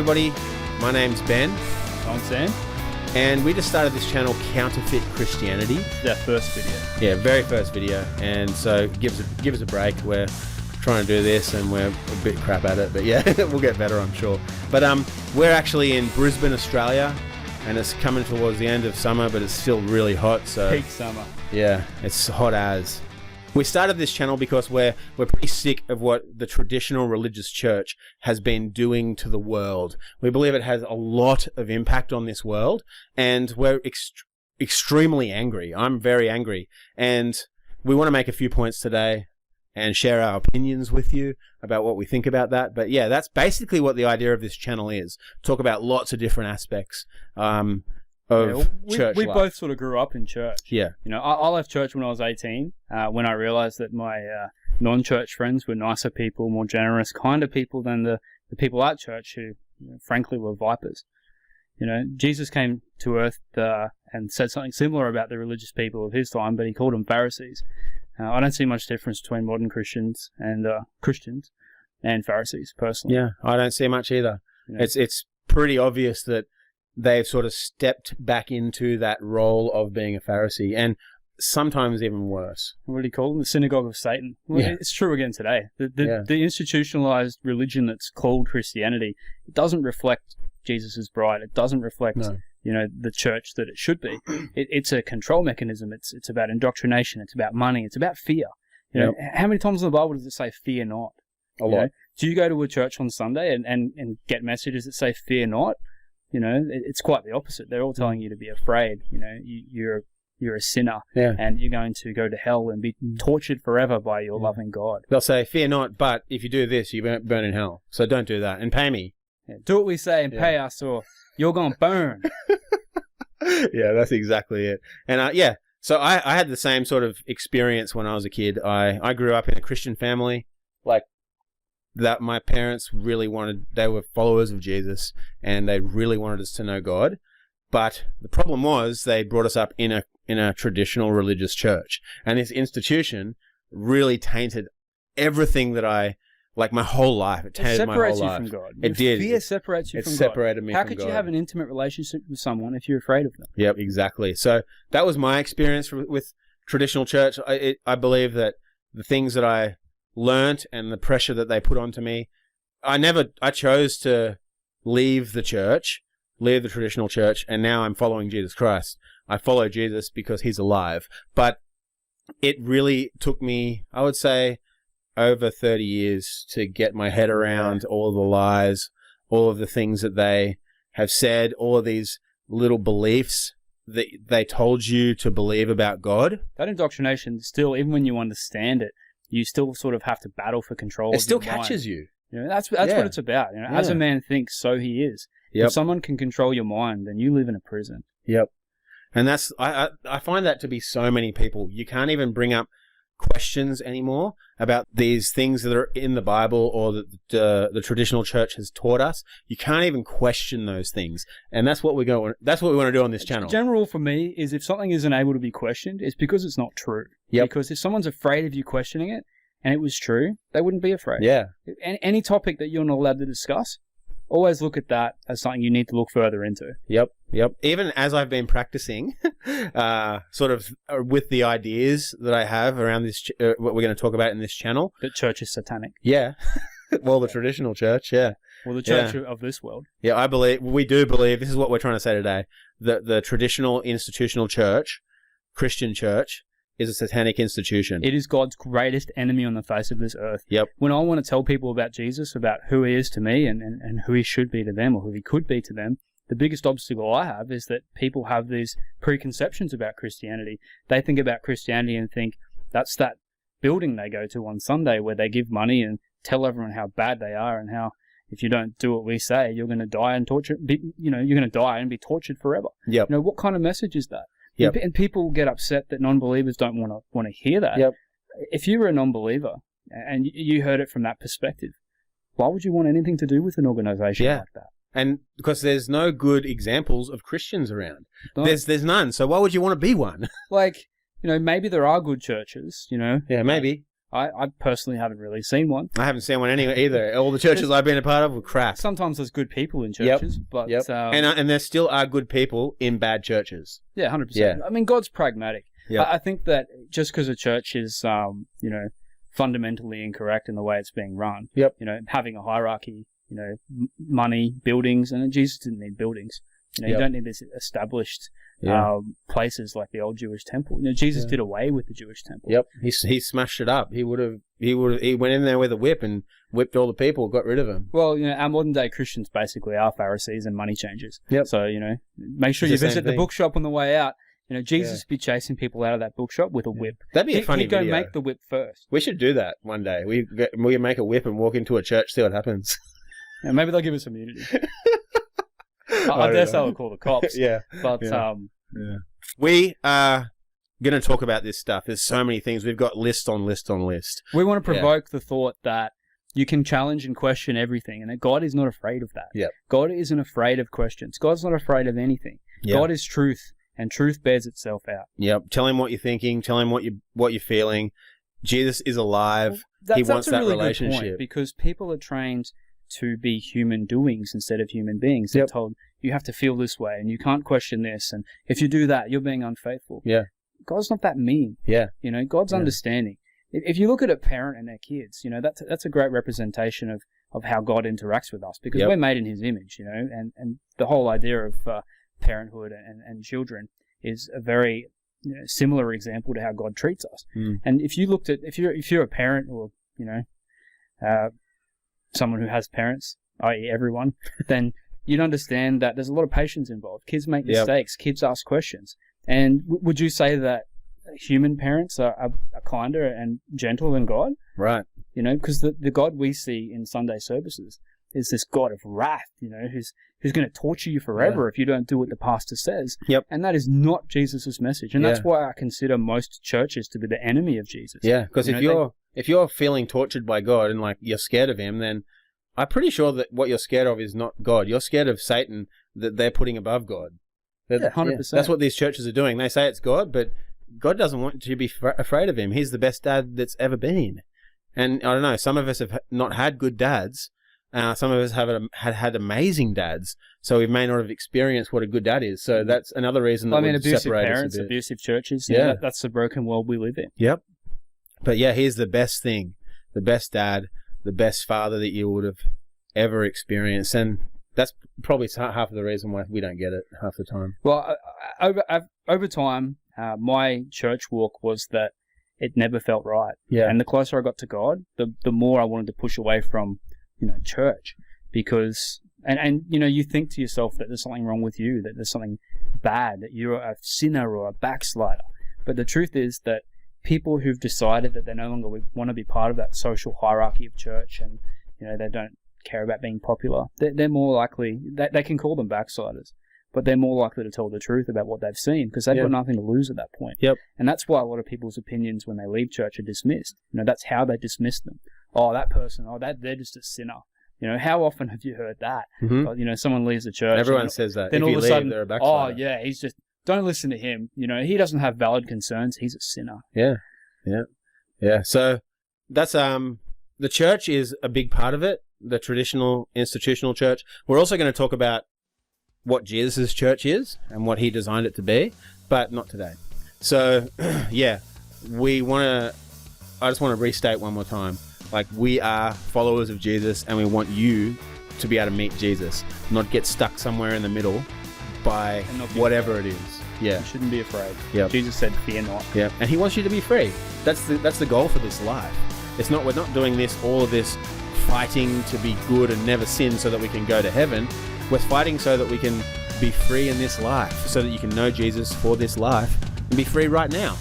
everybody, my name's Ben. I'm Sam. And we just started this channel, Counterfeit Christianity. It's our first video. Yeah, very first video. And so give us a break. We're trying to do this and we're a bit crap at it. But yeah, we'll get better, I'm sure. But we're actually in Brisbane, Australia. And it's coming towards the end of summer, but it's still really hot. So Peak summer. yeah, it's hot as. We started this channel because we're pretty sick of what the traditional religious church has been doing to the world. We believe it has a lot of impact on this world, and we're extremely angry. I'm very angry, and we want to make a few points today and share our opinions with you about what we think about that. But yeah, that's basically what the idea of this channel is. Talk about lots of different aspects of church we life. both sort of grew up in church. Yeah. You know, I left church when I was 18, when I realized that my non-church friends were nicer people, more generous, kinder people than the people at church who, frankly, were vipers. You know, Jesus came to earth and said something similar about the religious people of his time, but he called them Pharisees. I don't see much difference between modern Christians and Pharisees, personally. Yeah, I don't see much either. You know? It's pretty obvious that they've sort of stepped back into that role of being a Pharisee, and sometimes even worse. What do you call them? The synagogue of Satan. Well, Yeah. It's true again today. The institutionalized religion that's called Christianity, it doesn't reflect Jesus's bride. It doesn't reflect, the church that it should be. It's a control mechanism. It's about indoctrination. It's about money. It's about fear. You know, how many times in the Bible does it say "fear not"? A lot. Do you go to a church on Sunday and get messages that say "fear not"? You know, it's quite the opposite. They're all telling you to be afraid. You know, you're a sinner, and you're going to go to hell and be tortured forever by your loving God. They'll say, "Fear not, but if you do this, you burn in hell. So don't do that, and pay me." Yeah, do what we say and pay us, or you're going to burn. Yeah, that's exactly it. And so I had the same sort of experience when I was a kid. I grew up in a Christian family, like that. My parents really they were followers of Jesus, and they really wanted us to know God. But the problem was they brought us up in a traditional religious church, and this institution really tainted everything that my whole life. It tainted my whole life. It separates you from God. It did. Fear separates you from God. It separated me from God. How could you have an intimate relationship with someone if you're afraid of them? Yep, exactly. So that was my experience with traditional church. I believe that the things that I learnt and the pressure that they put onto me, I chose to leave the traditional church, and now I'm following Jesus Christ. I follow Jesus because he's alive. But it really took me, I would say, over 30 years to get my head around all of the lies, all of the things that they have said, all of these little beliefs that they told you to believe about God. That indoctrination still, even when you understand it, you still sort of have to battle for control. It still catches you. You know, that's what it's about. You know, as a man thinks, so he is. Yep. If someone can control your mind, then you live in a prison. Yep. And that's I find that to be so many people. You can't even bring up questions anymore about these things that are in the Bible or that the traditional church has taught us. You can't even question those things, and that's what we want to do on this channel. The general rule for me is if something isn't able to be questioned, it's because it's not true. Yep. Because if someone's afraid of you questioning it, and it was true, they wouldn't be afraid. Yeah. Any topic that you're not allowed to discuss, always look at that as something you need to look further into. Yep. Even as I've been practicing, sort of with the ideas that I have around this, what we're going to talk about in this channel. That church is satanic. Yeah. Well, the traditional church, yeah. Well, the church of this world. Yeah, we do believe, this is what we're trying to say today, that the traditional institutional church, Christian church, is a satanic institution. It is God's greatest enemy on the face of this earth. Yep. When I want to tell people about Jesus, about who he is to me and who he should be to them or who he could be to them, the biggest obstacle I have is that people have these preconceptions about Christianity. They think about Christianity and think that's that building they go to on Sunday where they give money and tell everyone how bad they are and how if you don't do what we say, you're going to die and you're going to die and be tortured forever. Yep. You know, what kind of message is that? Yep. And people get upset that non-believers don't want to hear that. Yep. If you were a non-believer and you heard it from that perspective, why would you want anything to do with an organization like that? And because there's no good examples of Christians around. No. There's none. So why would you want to be one? Maybe there are good churches, Yeah, maybe. I personally haven't really seen one. I haven't seen one anywhere either. All the churches I've been a part of were crap. Sometimes there's good people in churches, but and there still are good people in bad churches. Yeah, 100%. Yeah. I mean, God's pragmatic. Yep. I think that just because a church is, fundamentally incorrect in the way it's being run, having a hierarchy, money, buildings, and Jesus didn't need buildings. You don't need this established places like the old Jewish temple. Jesus did away with the Jewish temple. Yep, he smashed it up. He went in there with a whip and whipped all the people, got rid of them. Well, our modern day Christians basically are Pharisees and money changers. Yep. So make sure you visit the bookshop on the way out. Jesus would be chasing people out of that bookshop with a whip. That'd be a funny video. He'd go make the whip first. We should do that one day. We make a whip and walk into a church, see what happens. Yeah, maybe they'll give us immunity. I guess I would call the cops. Yeah. But we are going to talk about this stuff. There's so many things. We've got list on list on list. We want to provoke the thought that you can challenge and question everything, and that God is not afraid of that. Yep. God isn't afraid of questions. God's not afraid of anything. Yep. God is truth, and truth bears itself out. Yep. Tell him what you're thinking. Tell him what you're feeling. Jesus is alive. He wants that relationship. Good point, because people are trained to be human doings instead of human beings. They're told, you have to feel this way, and you can't question this, and if you do that, you're being unfaithful. Yeah. God's not that mean. Yeah. God's understanding. If you look at a parent and their kids, that's a great representation of how God interacts with us, because we're made in his image, and the whole idea of parenthood and children is a very similar example to how God treats us. And if you're a parent or someone who has parents, i.e. everyone, then you'd understand that there's a lot of patience involved. Kids make mistakes. Kids ask questions. And would you say that human parents are kinder and gentle than God? Right. Because the God we see in Sunday services is this God of wrath, who's going to torture you forever if you don't do what the pastor says. Yep. And that is not Jesus' message. And that's why I consider most churches to be the enemy of Jesus. Yeah, because if you're feeling tortured by God and like you're scared of him, then I'm pretty sure that what you're scared of is not God. You're scared of Satan that they're putting above God. 100%. That's what these churches are doing. They say it's God, but God doesn't want you to be afraid of him. He's the best dad that's ever been. And I don't know, some of us have not had good dads. Some of us have had amazing dads, so we may not have experienced what a good dad is. So that's another reason that abusive parents, abusive churches, that's the broken world we live in. Yep. But here's the best thing, the best dad, the best father that you would have ever experienced. And that's probably half of the reason why we don't get it half the time. Well, over time, my church walk was that it never felt right. Yeah. And the closer I got to God, the more I wanted to push away from church, because you think to yourself that there's something wrong with you, that there's something bad, that you're a sinner or a backslider. But the truth is that people who've decided that they no longer want to be part of that social hierarchy of church, and they don't care about being popular, they're more likely they can call them backsliders, but they're more likely to tell the truth about what they've seen, because they've got nothing to lose at that point. Yep. And that's why a lot of people's opinions when they leave church are dismissed. That's how they dismiss them. Oh, that person, they're just a sinner. How often have you heard that? Mm-hmm. Someone leaves the church. Everyone says that. Then if all you of a sudden, they're a backslider. Oh yeah, he's just, don't listen to him. He doesn't have valid concerns. He's a sinner. Yeah. So that's the church is a big part of it. The traditional institutional church. We're also going to talk about what Jesus' church is and what he designed it to be, but not today. So I just want to restate one more time. Like, we are followers of Jesus, and we want you to be able to meet Jesus, not get stuck somewhere in the middle by whatever it is. Yeah. You shouldn't be afraid. Yep. Jesus said, fear not. Yeah. And he wants you to be free. That's the goal for this life. We're not doing all of this fighting to be good and never sin so that we can go to heaven. We're fighting so that we can be free in this life, so that you can know Jesus for this life and be free right now.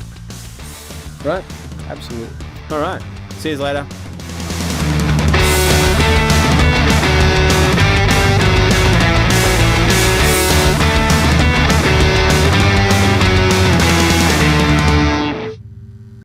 Right? Absolutely. All right. See you later.